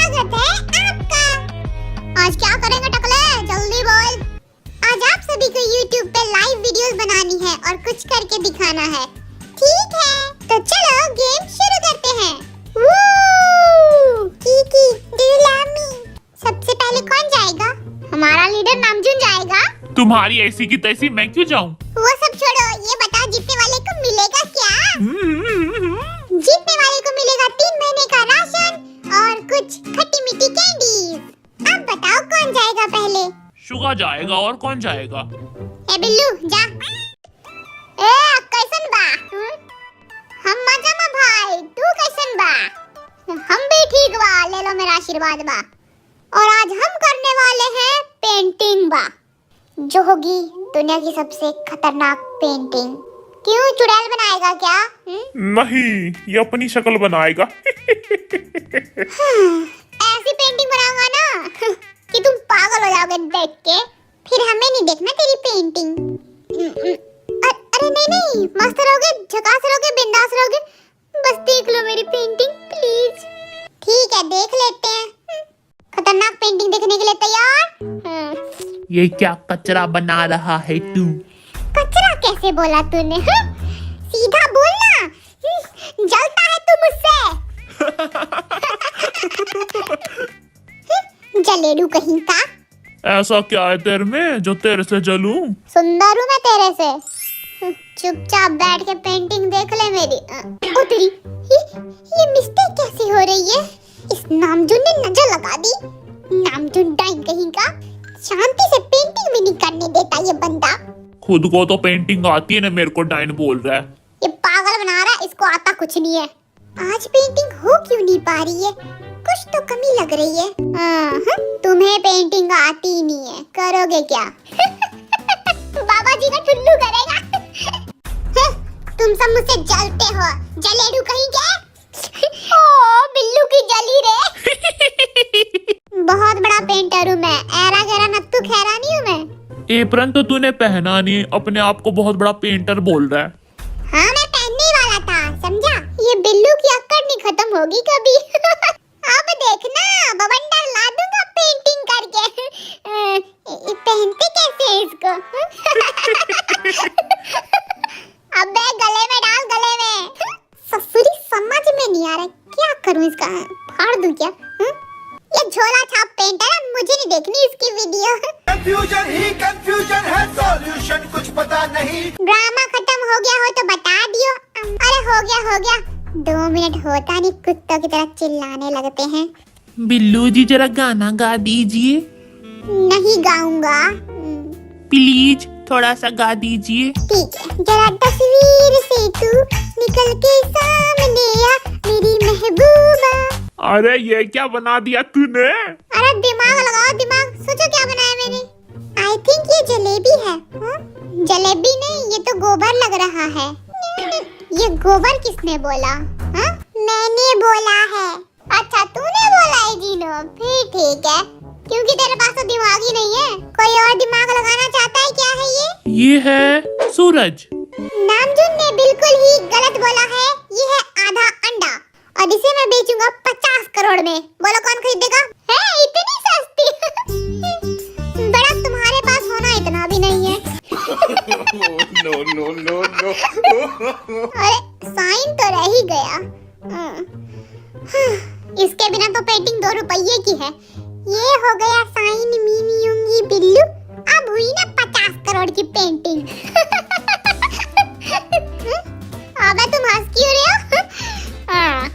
स्वागत है आपका। आज क्या करेंगे टकले, जल्दी बोल। आज आप सभी को YouTube पे लाइव वीडियोस बनानी है और कुछ करके दिखाना है, ठीक है? तो चलो गेम शुरू करते हैं। Kiki, do you love me? सबसे पहले कौन जाएगा? हमारा लीडर नामजुन जाएगा। तुम्हारी ऐसी की तैसी मैं क्यों जाऊं? वो सब छोड़ो, ये बता जीतने वाले को मिलेगा क्या? जीतने वाले को मिलेगा 3 महीने का राशन और कुछ खट्टी मीठी कैंडीज। अब बताओ कौन जाएगा पहले? शुगा जाएगा और कौन जाएगा? ए बिल्लू जा। ए कैसन बा? हम मजा में भाई, तू कैसन बा? हम भी ठीक बा, ले लो मेरा आशीर्वाद बा। और आज हम करने वाले हैं पेंटिंग बा, जो होगी दुनिया की सबसे खतरनाक पेंटिंग। क्यों, चुड़ैल बनाएगा क्या? नहीं, ये अपनी शक्ल बनाएगा। ऐसी पेंटिंग बनाऊंगा ना कि तुम पागल हो जाओगे देख के। फिर हमें नहीं देखना तेरी पेंटिंग। अरे नहीं, मस्त रहोगे, झकास रहोगे, बिंदास रहोगे। बस देख लो मेरी पेंटिंग प्लीज। ठीक है, देख लेते हैं। खतरनाक पेंटिंग देखने के लिए तैयार? ये क्या कचरा बना रहा है तू? कचरा कैसे बोला तूने? सीधा बोलना। जलता है तू मुझसे। जलेडू कहीं का। ऐसा क्या है तेरे में जो तेरे से जलूं? सुंदर हूँ मैं तेरे से। चुपचाप बैठ के पेंटिंग देख ले मेरी। ओ तेरी, ये मिस्टेक कैसे हो रही है? इस नामजुन ने नजर लगा दी। नामजुन डाइन कहीं का, शांति से पेंटिंग भी नहीं करने देता ये बंदा। खुद को तो पेंटिंग आती है ना, मेरे को डाइन बोल रहा है। ये पागल बना रहा है, इसको आता कुछ नहीं है। आज पेंटिंग हो क्यों नहीं पा रही है? कुछ तो कमी लग रही है। तुम्हें पेंटिंग आती ही नहीं है, करोगे क्या? बाबा जी का टुल्लू करेगा। तुम सब मुझसे जलते हो, जलेडू कहीं के। ओ बिल्लू की जली रे। बहुत बड़ा पेंटर हूँ मैं, ऐरा गैरा नत्थु खैरा नहीं हूँ मैं। एप्रन तो तूने पहना नहीं, अपने आप को बहुत बड़ा पेंटर बोल रहा है। हाँ, मैं पहनने वाला था, समझा? ये बिल्लू की अक्कड़ नहीं खत्म होगी कभी। अब देखना, बवंडर ला दूंगा पेंटिंग करके। पहनते कैसे है इसको? अबे गले में डाल, गले में। ससुरी समझ में नहीं आ रहा, क्या करूं इसका? फाड़ दूं क्या? ये झोला छाप पेंटर है, मुझे नहीं देखनी इसकी वीडियो। कंफ्यूजन ही कंफ्यूजन है, सॉल्यूशन कुछ पता नहीं। ड्रामा खत्म हो गया हो तो बता दियो। अरे हो गया। 2 मिनट होता नहीं, कुत्तों की तरह चिल्लाने लगते हैं। बिल्लू जी जरा गाना गा दीजिए। नहीं गाऊंगा। प्लीज थोड़ा सा गा दीजिए। ठीक है, जरा तस्वीर से तू निकल के सामने आ, मेरी महबूबा। अरे ये क्या बना दिया तूने? अरे दिमाग लगाओ, दिमाग। सोचो क्या बनाया मैंने। आई थिंक ये जलेबी है। जलेबी नहीं, ये तो गोबर लग रहा है। ये गोबर किसने बोला? हा? मैंने बोला है। अच्छा तूने बोला है जीनो, फिर ठीक है, क्योंकि तेरे पास तो दिमाग ही नहीं है। कोई और दिमाग लगाना चाहता है क्या? है ये है सूरज। नामजुन ने बिल्कुल ही गलत बोला है। ये है आधा अंडा और इसे मैं बेचूंगा 50 करोड़ में। बोलो कौन खरीदेगा? है इतनी सस्ती। बड़ा तुम्हारे पास होना इतना भी नहीं है। नो। अरे साइन तो रह ही गया। इसके बिना तो पेंटिंग 2 रुपये की है। ये हो गया साइन मीनी बिल्लू। अब हुई ना 50 करोड़ की पेंटिंग। अबे तुम हंस क्यों रहे हो?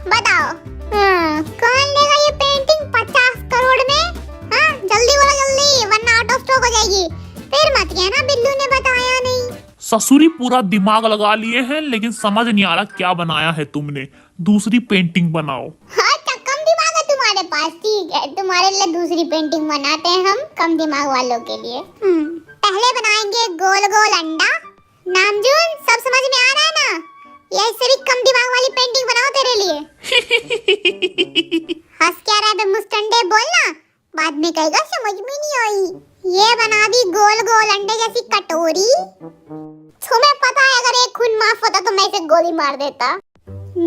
बताओ, कौन लेगा ये पेंटिंग 50 करोड़ में? जल्दी बोलो जल्दी, वरना आउट ऑफ स्टॉक हो जाएगी। फिर मत कहना बिल्लू ने बताया नहीं। ससुरी पूरा दिमाग लगा लिए हैं, लेकिन समझ नहीं आ रहा क्या बनाया है तुमने। दूसरी पेंटिंग बनाओ। अच्छा कम दिमाग है तुम्हारे पास, ठीक है, तुम्हारे लिए दूसरी पेंटिंग बनाते हैं हम, कम दिमाग वालों के लिए। पहले बनाएंगे गोल गोल अंडा। नामजुन सब समझ में आ रहा है ना? या इससे भी कम दिमाग वाली पेंटिंग बनाओ तेरे लिए। हंस क्या रहा है मुस्टंडे, बोलना, बाद में कहेगा समझ में नहीं आई। ये बना दी गोल गोल अंडे जैसी कटोरी। तुम्हें पता है अगर एक खून माफ होता तो मैं इसे गोली मार देता।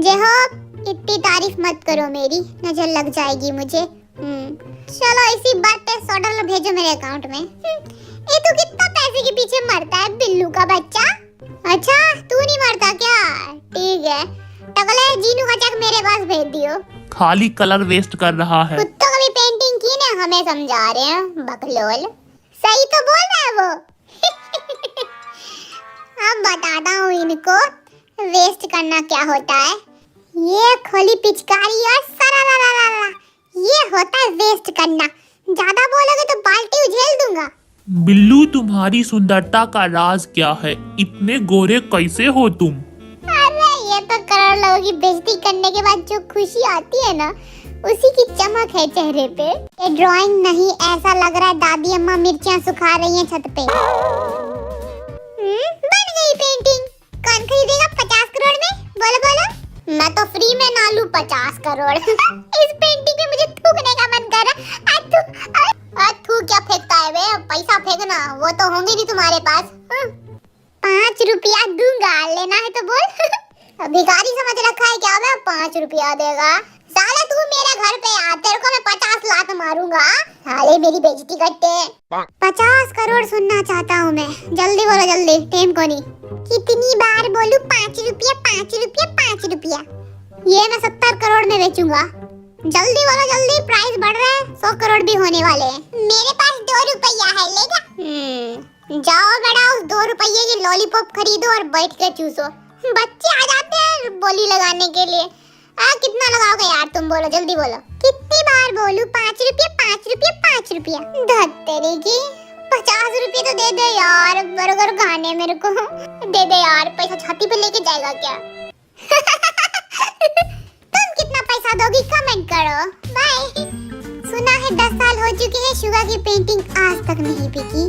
जय हो, इतनी तारीफ मत करो मेरी, नजर लग जाएगी मुझे। चलो इसी बात पे $100 भेजो मेरे अकाउंट में। ये तू कितना पैसे के पीछे मरता है बिल्लू का बच्चा? अच्छा तू नहीं मरता क्या? ठीक है, टकले जीनू का चेक मेरे पास भेज दियो। खाली कलर वेस्ट कर रहा है। कुत्तों का भी पेंटिंग की ना, हमें समझा रहे हैं बकलोल। सही तो बोल रहा है वो। अब बताता हूँ इनको वेस्ट करना क्या होता है। ये खोली पिचकारी और सरारारारा, ये होता है वेस्ट करना। ज्यादा बोलोगे तो बाल्टी उझेल दूंगा। बिल्लू तुम्हारी सुंदरता का राज क्या है? इतने गोरे कैसे हो तुम? अरे ये तो करोड़ लोगों की बेइज्जती करने के बाद जो खुशी आती है ना, उसी की चमक है चेहरे पे। ये ड्राइंग नहीं, ऐसा लग रहा है दादी अम्मा मिर्चियाँ सुखा रही हैं छत पे। बन गई पेंटिंग। कौन खरीदेगा 50 करोड़ में? बोलो बोलो। मैं तो फ्री में ना लूं 50 करोड़। इस पेंटिंग में मुझे थूकने का मन कर रहा। थू क्या फेंकता है बे? पैसा फेंकना, वो तो होंगे नहीं तुम्हारे पास। 5 रुपया दूंगा, लेना है तो बोल। भिखारी समझ रखा है क्या? मैं 5 रुपया देगा? साले तू मेरे घर पे आ, तेरे को मैं 50 लात मारूंगा। साले मेरी बेइज्जती करते। 50 करोड़ सुनना चाहता हूँ मैं। जल्दी बोलो जल्दी, टाइम को नहीं। कितनी बार बोलूं? 5 रुपया 5 रुपया 5 रुपया। ये मैं 70 करोड़ में बेचूंगा। जल्दी बोलो जल्दी, प्राइस बढ़ रहा है। 100 करोड़ भी होने वाले हैं। मेरे पास 2 रुपया है, लेगा? जाओ बेटा, उस 2 रुपये की लॉलीपॉप खरीदो और बैठ के चूसो। बच्चे आ जाते हैं बोली लगाने के लिए। कितना लगाओगे यार तुम? बोलो जल्दी बोलो। कितनी बार बोलूं? 5 रुपया 5 रुपया 5 रुपया। धत्तेरी की 50 रुपये तो दे दे यार, बर्गर खाने मेरे को। दे दे यार, पैसा छाती पे लेके जाएगा क्या? तुम कितना पैसा दोगी कमेंट करो। बाय। सुना है 10 साल हो चुके हैं शुगा की पेंटिंग आज तक नहीं बिकी।